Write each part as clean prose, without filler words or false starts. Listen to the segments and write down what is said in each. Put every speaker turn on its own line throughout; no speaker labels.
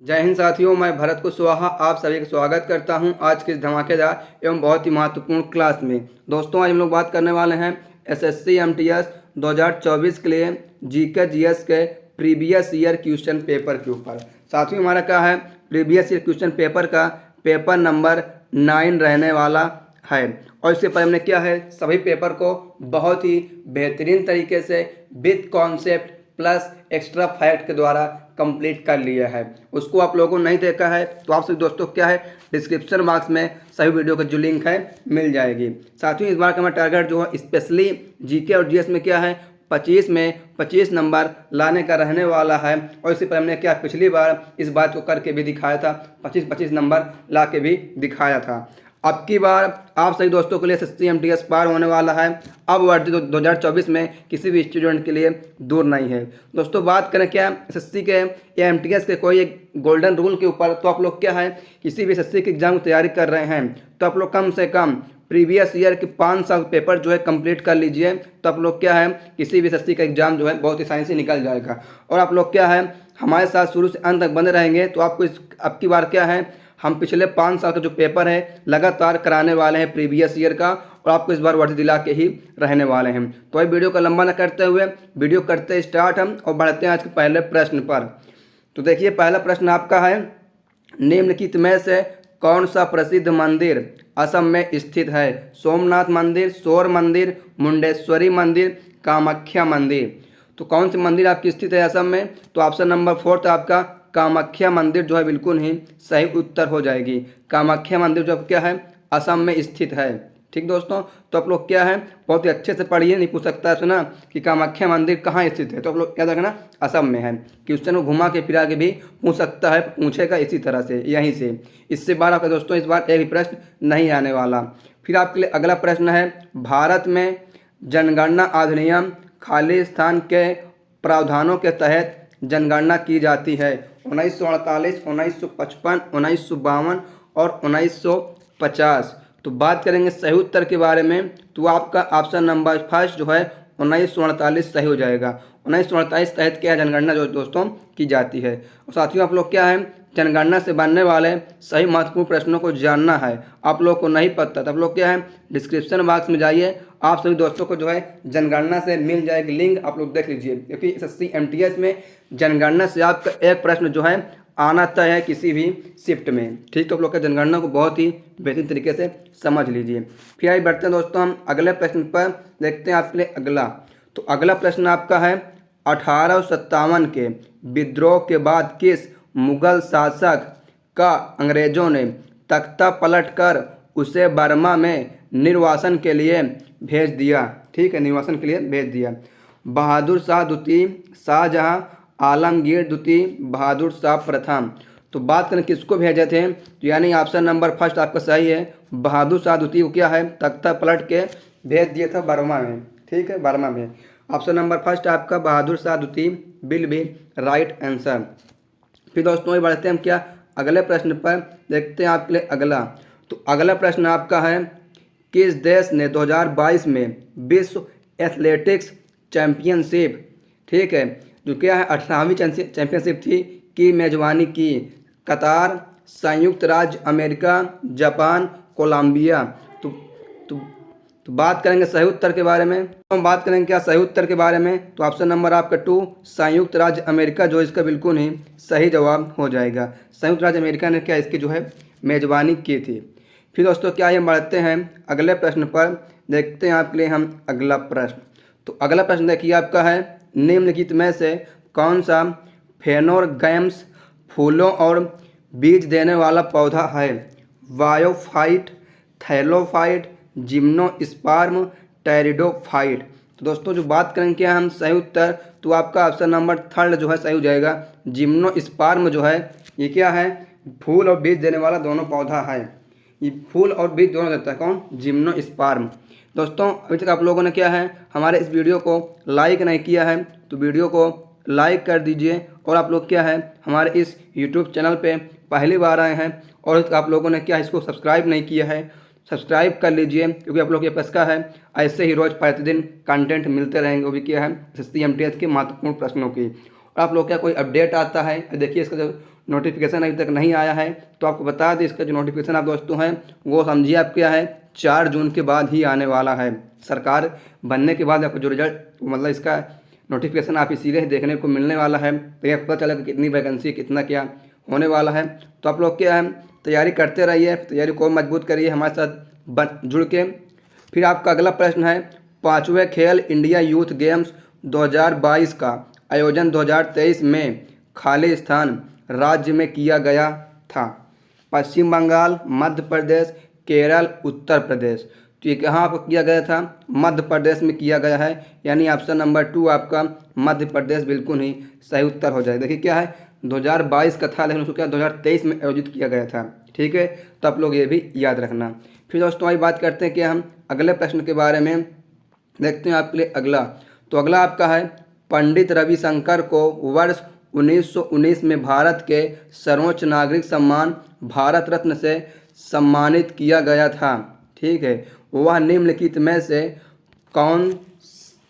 जय हिंद साथियों, मैं भरत कुशवाहा आप सभी का स्वागत करता हूं आज के इस धमाकेदार एवं बहुत ही महत्वपूर्ण क्लास में। दोस्तों, आज हम लोग बात करने वाले हैं एसएससी एमटीएस 2024 के लिए जीके जीएस के प्रीवियस ईयर क्वेश्चन पेपर के ऊपर। साथियों, हमारा क्या है, प्रीवियस ईयर क्वेश्चन पेपर का पेपर नंबर 9 रहने वाला है। और इससे पहले हमने क्या है, सभी पेपर को बहुत ही बेहतरीन तरीके से with concept plus extra fact के द्वारा कंप्लीट कर लिया है। उसको आप लोगों को नहीं देखा है तो आप सभी दोस्तों क्या है, डिस्क्रिप्शन बॉक्स में सभी वीडियो का जो लिंक है मिल जाएगी। साथियों, इस बार का हमारा टारगेट जो है स्पेशली जीके और जीएस में क्या है, 25 में 25 नंबर लाने का रहने वाला है। और इससे पहले हमने क्या पिछली बार इस बात को करके भी दिखाया था, 25 नंबर ला के भी दिखाया था। अब की बार आप सभी दोस्तों के लिए एसएससी एमटीएस पार होने वाला है। अब वर्दी 2024 में किसी भी स्टूडेंट के लिए दूर नहीं है। दोस्तों, बात करें क्या एसएससी के या एमटीएस के कोई एक गोल्डन रूल के ऊपर, तो आप लोग क्या है, किसी भी एसएससी की एग्जाम की तैयारी कर रहे हैं तो आप लोग कम से कम प्रीवियस ईयर के 5 साल पेपर जो है कंप्लीट कर लीजिए। तो आप लोग क्या है, किसी भी एसएससी का एग्जाम जो है बहुत आसानी से निकल जाएगा। और आप लोग क्या है, हमारे साथ शुरू से अंत तक बने रहेंगे तो आपको अब की बार क्या है, हम पिछले 5 साल का जो पेपर है लगातार कराने वाले हैं प्रीवियस ईयर का, और आपको इस बार वर्दी दिला के ही रहने वाले हैं। तो ये वीडियो को लंबा न करते हुए वीडियो करते स्टार्ट हम और बढ़ते हैं आज के पहले प्रश्न पर। तो देखिए, पहला प्रश्न आपका है, निम्नलिखित में से कौन सा प्रसिद्ध मंदिर असम में स्थित है? सोमनाथ मंदिर, सौर मंदिर, मुंडेश्वरी मंदिर, कामाख्या मंदिर। तो कौन सी मंदिर आपकी स्थित है असम में? तो ऑप्शन नंबर 4 आपका कामाख्या मंदिर जो है बिल्कुल ही सही उत्तर हो जाएगी। कामाख्या मंदिर जो क्या है, असम में स्थित है। ठीक दोस्तों, तो आप लोग क्या है, बहुत ही अच्छे से पढ़िए, नहीं पूछ सकता है सुना कि कामाख्या मंदिर कहाँ स्थित है, तो आप लोग याद रखना असम में है। क्वेश्चन को घुमा के फिरा के भी पूछ सकता है, पूछेगा इसी तरह से यहीं से। इससे बार आपका दोस्तों इस बार एक भी प्रश्न नहीं आने वाला। फिर आपके लिए अगला प्रश्न है, भारत में जनगणना अधिनियम खालिस्तान के प्रावधानों के तहत जनगणना की जाती है? 1948, 1955, 1952 और 1950। तो बात करेंगे सही उत्तर के बारे में, तो आपका ऑप्शन नंबर फर्स्ट जो है 1948 सही हो जाएगा। 1948 तहत क्या है, जनगणना जो दोस्तों की जाती है। और साथियों, आप लोग क्या है, जनगणना से बनने वाले सही महत्वपूर्ण प्रश्नों को जानना है। आप लोग को नहीं पता तो आप लोग क्या है, डिस्क्रिप्शन बॉक्स में जाइए, आप सभी दोस्तों को जो है जनगणना से मिल जाएगी लिंक, आप लोग देख लीजिए। क्योंकि एसएससी एमटीएस में जनगणना से आपका एक प्रश्न जो है आना तय है किसी भी शिफ्ट में। ठीक, तो आप लोग का जनगणना को बहुत ही बेहतरीन तरीके से समझ लीजिए। फिर आइए बढ़ते हैं दोस्तों हम अगले प्रश्न पर, देखते हैं आपके लिए अगला। तो अगला प्रश्न आपका है, 1857 के विद्रोह के बाद किस मुगल शासक का अंग्रेजों ने तख्ता पलटकर उसे बर्मा में निर्वासन के लिए भेज दिया? ठीक है, निर्वासन के लिए भेज दिया। बहादुर शाह द्वितीय, शाहजहां, आलमगीर द्वितीय, बहादुर शाह प्रथम। तो बात करें किसको भेजे थे, तो यानी ऑप्शन नंबर फर्स्ट आपका सही है। बहादुर शाह द्वितीय को क्या है, तख्ता पलट के भेज दिया था बर्मा में। ठीक है, बर्मा में। ऑप्शन नंबर फर्स्ट आपका बहादुर शाह द्वितीय विल बी राइट आंसर। फिर दोस्तों ये बढ़ते हैं हम क्या अगले प्रश्न पर, देखते हैं आपके लिए अगला। तो अगला प्रश्न आपका है, किस देश ने 2022 में विश्व एथलेटिक्स चैंपियनशिप, ठीक है, जो क्या है 18वीं चैंपियनशिप थी, की मेजबानी की? कतार, संयुक्त राज्य अमेरिका, जापान, कोलंबिया। तो तो बात करेंगे सही उत्तर के बारे में। हम बात करेंगे क्या सही उत्तर के बारे में, तो ऑप्शन नंबर आपका 2 संयुक्त राज्य अमेरिका जो इसका बिल्कुल ही सही जवाब हो जाएगा। संयुक्त राज्य अमेरिका ने क्या इसकी जो है मेजबानी की थी। फिर दोस्तों क्या हम बढ़ते हैं अगले प्रश्न पर, देखते हैं आपके लिए हम अगला प्रश्न। तो अगला प्रश्न देखिए आपका है, निम्नलिखित में से कौन सा फेनोरगैम्स फूलों और बीज देने वाला पौधा है? वायोफाइट, थैलोफाइट, जिम्नोस्पर्म, टेरिडोफाइट। तो दोस्तों जो बात करेंगे क्या हम सही उत्तर, तो आपका ऑप्शन नंबर 3 जो है सही हो जाएगा। जिम्नोस्पर्म जो है ये क्या है, फूल और बीज देने वाला दोनों पौधा है। ये फूल और बीज दोनों देता है कौन, जिम्नोस्पर्म। दोस्तों अभी तक आप लोगों ने क्या है, हमारे इस वीडियो को लाइक नहीं किया है तो वीडियो को लाइक कर दीजिए। और आप लोग क्या है, हमारे इस यूट्यूब चैनल पे पहली बार आए हैं और आप लोगों ने क्या इसको सब्सक्राइब नहीं किया है, सब्सक्राइब कर लीजिए। क्योंकि आप लोग के पास का है ऐसे ही रोज़ प्रतिदिन कंटेंट मिलते रहेंगे, वो भी क्या है एसएससी एमटीएस के महत्वपूर्ण प्रश्नों की। आप लोग क्या कोई अपडेट आता है, देखिए इसका जो नोटिफिकेशन अभी तक नहीं आया है तो आपको बता दें इसका जो नोटिफिकेशन आप दोस्तों हैं वो समझिए आप क्या है 4 जून के बाद ही आने वाला है। सरकार बनने के बाद आपको जो रिजल्ट मतलब इसका नोटिफिकेशन आप इसीलिए देखने को मिलने वाला है, तो यह पता चलेगा कितनी वैकेंसी कितना क्या होने वाला है। तो आप लोग क्या है तैयारी करते रहिए, तैयारी को मजबूत करिए हमारे साथ जुड़ के। फिर आपका अगला प्रश्न है 5वें खेल इंडिया यूथ गेम्स 2022 का आयोजन 2023 में खाली स्थान राज्य में किया गया था। पश्चिम बंगाल, मध्य प्रदेश, केरल, उत्तर प्रदेश। तो ये कहाँ पर किया गया था? मध्य प्रदेश में किया गया है, यानी ऑप्शन नंबर 2 आपका मध्य प्रदेश बिल्कुल ही सही उत्तर हो जाए। देखिए क्या है 2022 का था लेकिन उसको क्या 2023 में आयोजित किया गया था। ठीक है, तो आप लोग ये भी याद रखना। फिर दोस्तों आइए बात करते हैं कि हम अगले प्रश्न के बारे में देखते हैं आपके लिए अगला। तो अगला आपका है पंडित रविशंकर को वर्ष 1919 में भारत के सर्वोच्च नागरिक सम्मान भारत रत्न से सम्मानित किया गया था। ठीक है, वह निम्नलिखित में से कौन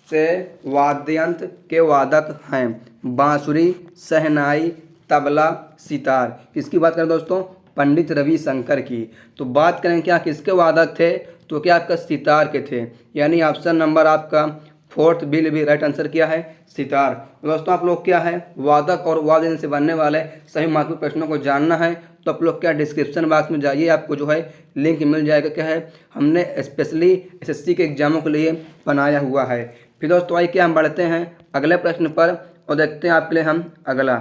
से वाद्ययंत्र के वादक हैं? बांसुरी, शहनाई, तबला, सितार। किसकी बात करें दोस्तों? पंडित रविशंकर की। तो बात करें क्या किसके वादक थे? तो क्या आपका सितार के थे, यानी ऑप्शन नंबर आपका 4th बिल भी राइट आंसर क्या है? सितार। दोस्तों आप लोग क्या है वादक और वाद्य से बनने वाले सही महत्वपूर्ण प्रश्नों को जानना है तो आप लोग क्या डिस्क्रिप्शन बॉक्स में जाइए, आपको जो है लिंक मिल जाएगा। क्या है हमने स्पेशली एसएससी के एग्जामों के लिए बनाया हुआ है। फिर दोस्तों आइए क्या हम बढ़ते हैं अगले प्रश्न पर और देखते हैं आपके लिए हम अगला।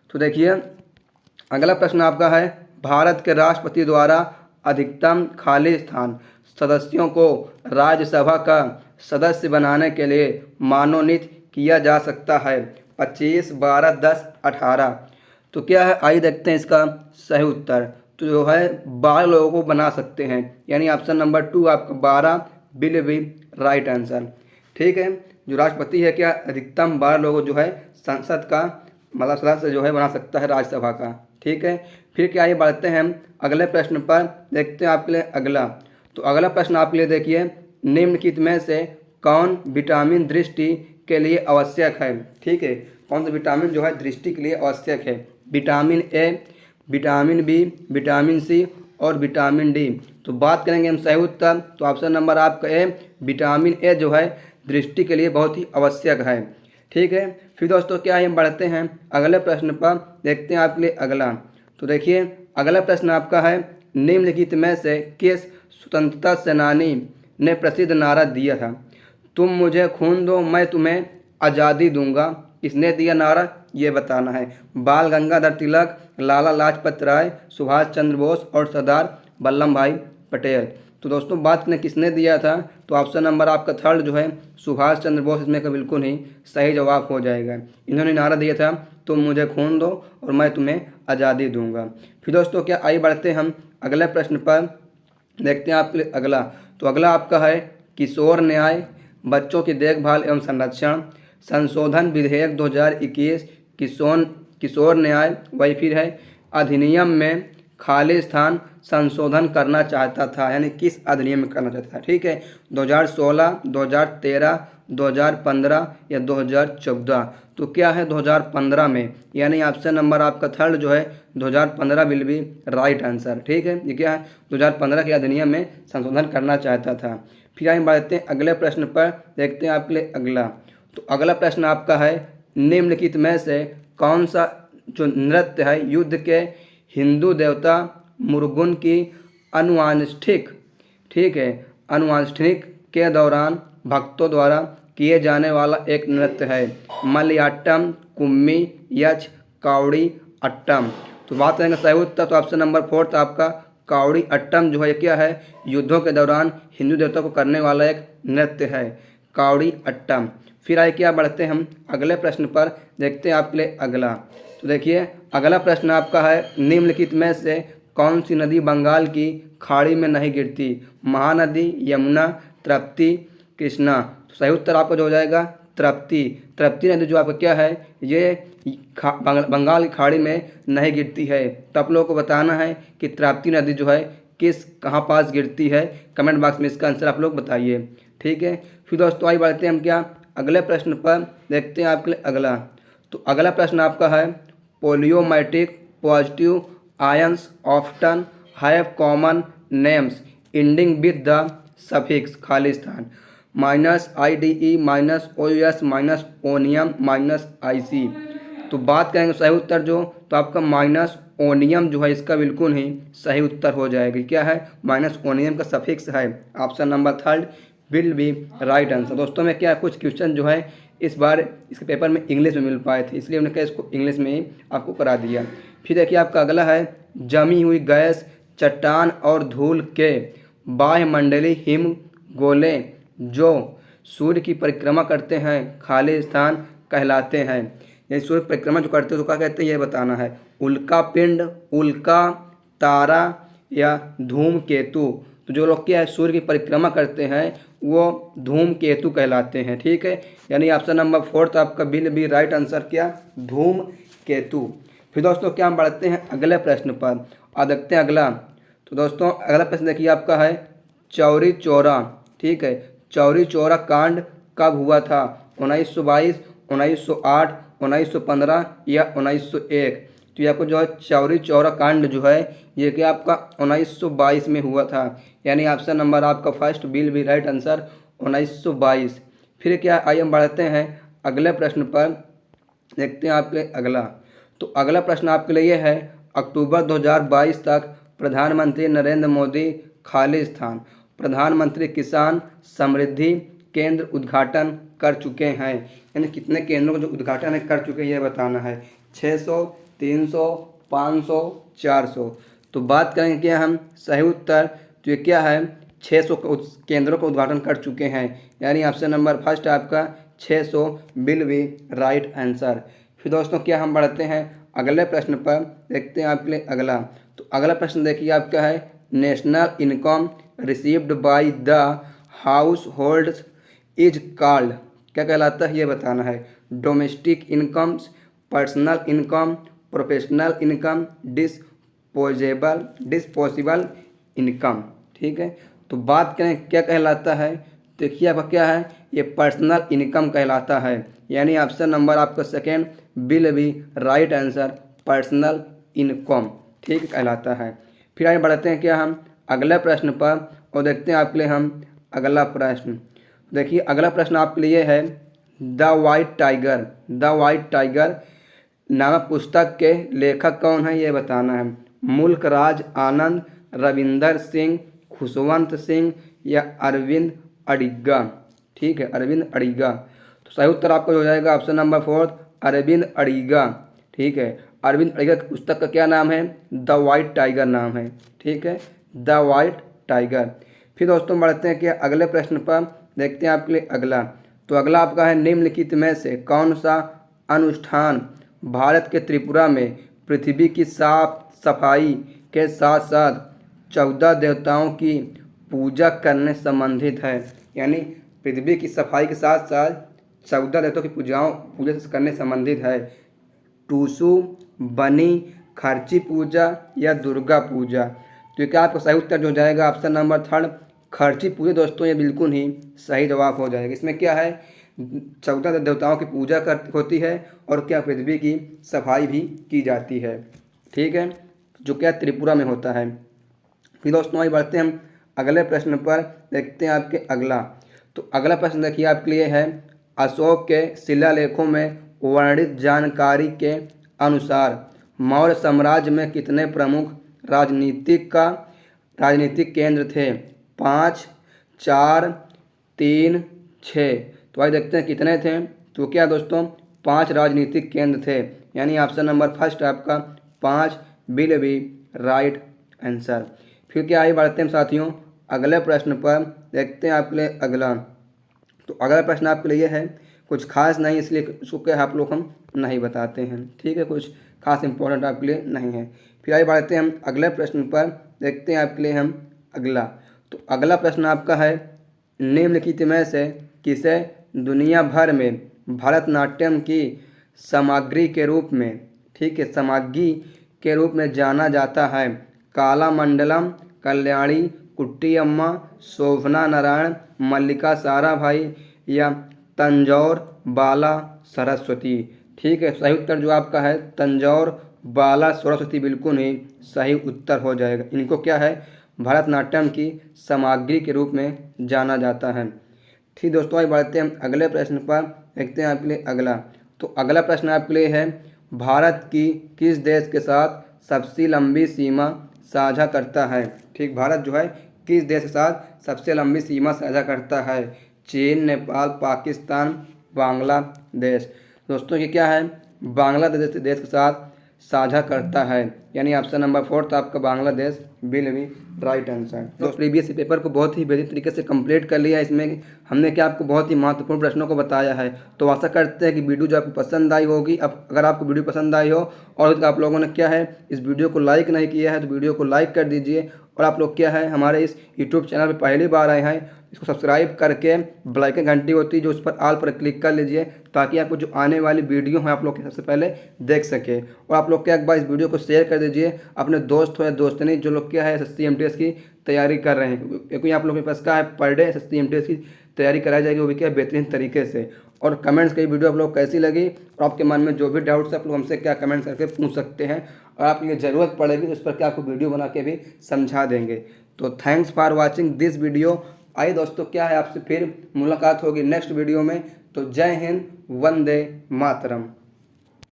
तो देखिए अगला प्रश्न आपका है भारत के राष्ट्रपति द्वारा अधिकतम खाली स्थान सदस्यों को राज्यसभा का सदस्य बनाने के लिए मनोनीत किया जा सकता है 25, 12, 10, 18। तो क्या है आइए देखते हैं इसका सही उत्तर। तो जो है 12 लोगों को बना सकते हैं, यानी ऑप्शन नंबर 2 आपका 12 बिल भी राइट आंसर। ठीक है, जो राष्ट्रपति है क्या अधिकतम 12 लोगों जो है संसद का मतलब सदस्य जो है बना सकता है राज्यसभा का। ठीक है, फिर क्या ये बढ़ते हैं हम अगले प्रश्न पर देखते हैं आपके लिए अगला। तो अगला प्रश्न आपके लिए देखिए निम्नलिखित में से कौन विटामिन दृष्टि के लिए आवश्यक है? ठीक है, कौन सा विटामिन जो है दृष्टि के लिए आवश्यक है? Vitamin A, vitamin B, vitamin C और विटामिन डी। तो बात करेंगे हम सही उत्तर, तो ऑप्शन नंबर आपका ए विटामिन ए जो है दृष्टि के लिए बहुत ही आवश्यक है। ठीक है, फिर दोस्तों क्या है हम बढ़ते हैं अगले प्रश्न पर देखते हैं आपके लिए अगला। तो देखिए अगला प्रश्न आपका है निम्नलिखित में से किस स्वतंत्रता सेनानी ने प्रसिद्ध नारा दिया था? तुम मुझे खून दो मैं तुम्हें आज़ादी दूंगा। किसने दिया नारा ये बताना है। बाल गंगाधर तिलक, लाला लाजपत राय, सुभाष चंद्र बोस और सरदार वल्लभ भाई पटेल। तो दोस्तों बात करें किसने दिया था तो ऑप्शन नंबर आपका 3 जो है सुभाष चंद्र बोस इसमें का बिल्कुल ही सही जवाब हो जाएगा। इन्होंने नारा दिया था तुम मुझे खून दो और मैं तुम्हें आज़ादी दूंगा। फिर दोस्तों क्या आइए बढ़ते हम अगले प्रश्न पर देखते हैं आपके लिए अगला। तो अगला आपका है किशोर न्याय, बच्चों की देखभाल एवं संरक्षण संशोधन विधेयक 2021 किशोर न्याय वही फिर है अधिनियम में खाली स्थान संशोधन करना चाहता था, यानी किस अधिनियम में करना चाहता था? ठीक है, 2016, 2013, 2015 या 2014। तो क्या है 2015 में, यानी ऑप्शन नंबर आपका 3 जो है 2015 विल बी राइट आंसर। ठीक है, ये क्या है 2015 के अधिनियम में संशोधन करना चाहता था। फिर आगे बढ़ते हैं अगले प्रश्न पर देखते हैं आपके लिए अगला। तो अगला प्रश्न आपका है निम्नलिखित में से कौन सा जो नृत्य है युद्ध के हिंदू देवता मुरुगन की अनुवांशिक ठीक है अनुवांशिक के दौरान भक्तों द्वारा किए जाने वाला एक नृत्य है? मलयाट्टम, कुम्मी, यक्ष, कावड़ी अट्टम। तो बात करेंगे सही उत्तर, तो ऑप्शन नंबर 4 आपका कावड़ी अट्टम जो है क्या है युद्धों के दौरान हिंदू देवता को करने वाला एक नृत्य है कावड़ी अट्टम। फिर आए क्या बढ़ते हैं हम अगले प्रश्न पर देखते हैं आपके लिए अगला। तो देखिए अगला प्रश्न आपका है निम्नलिखित में से कौन सी नदी बंगाल की खाड़ी में नहीं गिरती? महानदी, यमुना, तृप्ति, कृष्णा। तो सही उत्तर आपका जो हो जाएगा तृप्ति। तृप्ति नदी जो आपका क्या है ये बंगाल की खाड़ी में नहीं गिरती है। तो आप लोगों को बताना है कि तृप्ति नदी जो है किस कहाँ पास गिरती है, कमेंट बॉक्स में इसका आंसर आप लोग बताइए। ठीक है, फिर दोस्तों आइए बढ़ते हैं हम क्या अगले प्रश्न पर देखते हैं आपके लिए अगला। तो अगला प्रश्न आपका है polyatomic positive ions often have common names ending with the suffix खाली स्थान -IDE -OUS -ओनियम -IC। तो बात करेंगे सही उत्तर जो तो आपका -ओनियम जो है इसका बिल्कुल ही सही उत्तर हो जाएगी। क्या है? -ओनियम का सफिक्स है। Option number 3 will be right answer. दोस्तों में क्या कुछ क्वेश्चन जो है इस बार इसके पेपर में इंग्लिश में मिल पाए थे, इसलिए हमने क्या इसको इंग्लिश में ही आपको करा दिया। फिर देखिए आपका अगला है जमी हुई गैस चट्टान और धूल के वायुमंडलीय हिम गोले जो सूर्य की परिक्रमा करते हैं खाली स्थान कहलाते हैं। ये सूर्य परिक्रमा जो करते हैं तो क्या कहते हैं ये बताना है। उल्का पिंड, उल्का, तारा या धूमकेतु। तो जो लोग क्या है सूर्य की परिक्रमा करते हैं वो धूमकेतु कहलाते हैं। ठीक है, यानी ऑप्शन नंबर 4 आपका विल बी राइट आंसर क्या? धूमकेतु। फिर दोस्तों क्या हम बढ़ते हैं अगले प्रश्न पर और देखते हैं अगला। तो दोस्तों अगला प्रश्न देखिए आपका है चौरी चौरा। ठीक है, चौरी चौरा कांड कब हुआ था? 1922, 1908, 1915 या 1901। तो ये आपको जो है चौरी चौरा कांड जो है ये कि आपका 1922 में हुआ था, यानी ऑप्शन नंबर आपका first will be right answer 1922। फिर क्या आइए हम बढ़ते हैं अगले प्रश्न पर, देखते हैं आपके अगला। तो अगला प्रश्न आपके लिए है अक्टूबर 2022 तक प्रधानमंत्री नरेंद्र मोदी खाली स्थान प्रधानमंत्री किसान समृद्धि केंद्र उद्घाटन कर चुके हैं, यानी कितने केंद्रों का जो उद्घाटन कर चुके हैं ये बताना है। 600, 300, 500, 400। तो बात करेंगे क्या हम सही उत्तर तो ये क्या है 600 केंद्रों का उद्घाटन कर चुके हैं, यानी ऑप्शन नंबर फर्स्ट आपका 600 विल बी राइट आंसर। फिर दोस्तों क्या हम बढ़ते हैं अगले प्रश्न पर, देखते हैं आपके लिए अगला। तो अगला प्रश्न देखिए आपका है national income received by the house holds is called, क्या कहलाता है ये बताना है। Domestic incomes, personal income, professional income, disposable income. ठीक है, तो बात करें क्या कहलाता है, देखिए आपका क्या है ये पर्सनल इनकम कहलाता है, यानी ऑप्शन नंबर आपका second will be right answer personal income. ठीक कहलाता है। फिर आगे बढ़ते हैं क्या हम अगले प्रश्न पर और देखते हैं आपके लिए हम अगला प्रश्न। देखिए अगला प्रश्न आपके लिए है the white tiger. The white tiger नामक पुस्तक के लेखक कौन है ये बताना है। मुल्क राज आनंद, रविंदर सिंह, खुशवंत सिंह या अरविंद अडिगा। ठीक है, अरविंद अडिगा। तो सही उत्तर आपका हो जाएगा ऑप्शन नंबर 4 अरविंद अडिगा। ठीक है, अरविंद अडिगा की पुस्तक का क्या नाम है? द वाइट टाइगर नाम है। ठीक है, द वाइट टाइगर। फिर दोस्तों बढ़ते हैं कि अगले प्रश्न पर, देखते हैं आपके लिए अगला। तो अगला आपका है निम्नलिखित में से कौन सा अनुष्ठान भारत के त्रिपुरा में पृथ्वी की साफ सफाई के साथ साथ 14 देवताओं की पूजा करने संबंधित है, यानी पृथ्वी की सफाई के साथ साथ 14 देवताओं की पूजा करने संबंधित है। टूसू, बनी, खर्ची पूजा या दुर्गा पूजा। तो क्या आपका सही उत्तर जो हो जाएगा ऑप्शन नंबर 3 खर्ची पूजा। दोस्तों ये बिल्कुल ही सही जवाब हो जाएगा। इसमें क्या है 14 देवताओं की पूजा होती है और क्या पृथ्वी की सफाई भी की जाती है। ठीक है, जो क्या त्रिपुरा में होता है। फिर दोस्तों आगे बढ़ते हैं हम अगले प्रश्न पर, देखते हैं आपके अगला। तो अगला प्रश्न देखिए आपके लिए है अशोक के शिलालेखों में वर्णित जानकारी के अनुसार मौर्य साम्राज्य में कितने प्रमुख राजनीतिक केंद्र थे? 5, 4, 3, 6। तो आइए देखते हैं कितने थे। तो क्या दोस्तों 5 राजनीतिक केंद्र थे, यानी ऑप्शन नंबर फर्स्ट आपका 5 विल बी राइट आंसर। फिर क्या आगे बढ़ते हैं साथियों अगले प्रश्न पर, देखते हैं आपके लिए अगला। तो अगला प्रश्न आपके लिए है कुछ खास नहीं, इसलिए उसको क्या आप लोग हम नहीं बताते हैं। ठीक है, कुछ खास इंपॉर्टेंट आपके लिए नहीं है। फिर आगे बढ़ते हैं हम अगले प्रश्न पर, देखते हैं आपके लिए हम अगला। तो अगला प्रश्न आपका है निम्नलिखित में से किसे दुनिया भर में भरतनाट्यम की सामग्री के रूप में, ठीक है, सामग्री के रूप में जाना जाता है? काला मंडलम, कल्याणी, कुट्टी अम्मा, शोभना नारायण, मल्लिका साराभाई या तंजौर बाला सरस्वती। ठीक है, सही उत्तर जो आपका है तंजौर बाला सरस्वती बिल्कुल ही सही उत्तर हो जाएगा। इनको क्या है, भरतनाट्यम की सामग्री के रूप में जाना जाता है। ठीक दोस्तों, आइए बढ़ते हैं हम अगले प्रश्न पर। देखते हैं आपके लिए अगला। तो अगला प्रश्न आपके लिए है, भारत की किस देश के साथ सबसे लंबी सीमा साझा करता है। ठीक, भारत जो है किस देश के साथ सबसे लंबी सीमा साझा करता है। चीन, नेपाल, पाकिस्तान, बांग्लादेश। दोस्तों ये क्या है, बांग्लादेश देश के साथ साझा करता है, यानी ऑप्शन नंबर 4 था आपका Bangladesh will be right answer. तो प्रीवियस पेपर को बहुत ही बेहतरीन तरीके से कंप्लीट कर लिया है। इसमें हमने क्या आपको बहुत ही महत्वपूर्ण प्रश्नों को बताया है। तो आशा करते हैं कि वीडियो जो आपको पसंद आई होगी। अब अगर आपको वीडियो पसंद आई हो और आप लोगों ने क्या है इस वीडियो को लाइक नहीं किया है तो वीडियो को लाइक कर दीजिए। और आप लोग क्या है हमारे इस यूट्यूब चैनल पर पहली बार आए हैं, इसको सब्सक्राइब करके बेल आइकन घंटी होती है जो उस पर ऑल पर क्लिक कर लीजिए, ताकि आपको जो आने वाली वीडियो है आप लोग सबसे पहले देख सके। और आप लोग क्या एक बार इस वीडियो को शेयर कर दीजिए अपने दोस्त हो या दोस्तनी जो लोग क्या है SSC MTS की तैयारी कर रहे हैं, क्योंकि आप लोगों के पास क्या है पर डे SSC MTS की तैयारी कराई जाएगी, वो भी क्या बेहतरीन तरीके से। और कमेंट्स की वीडियो आप लोग कैसी लगी और आपके मन में जो भी डाउट्स है आप लोग हमसे क्या कमेंट्स करके पूछ सकते हैं, और आपको ये ज़रूरत पड़ेगी तो उस पर क्या आपको वीडियो बना के भी समझा देंगे। तो thanks for watching this video. आइए दोस्तों क्या है आपसे फिर मुलाकात होगी नेक्स्ट वीडियो में। तो जय हिंद, वंदे मातरम।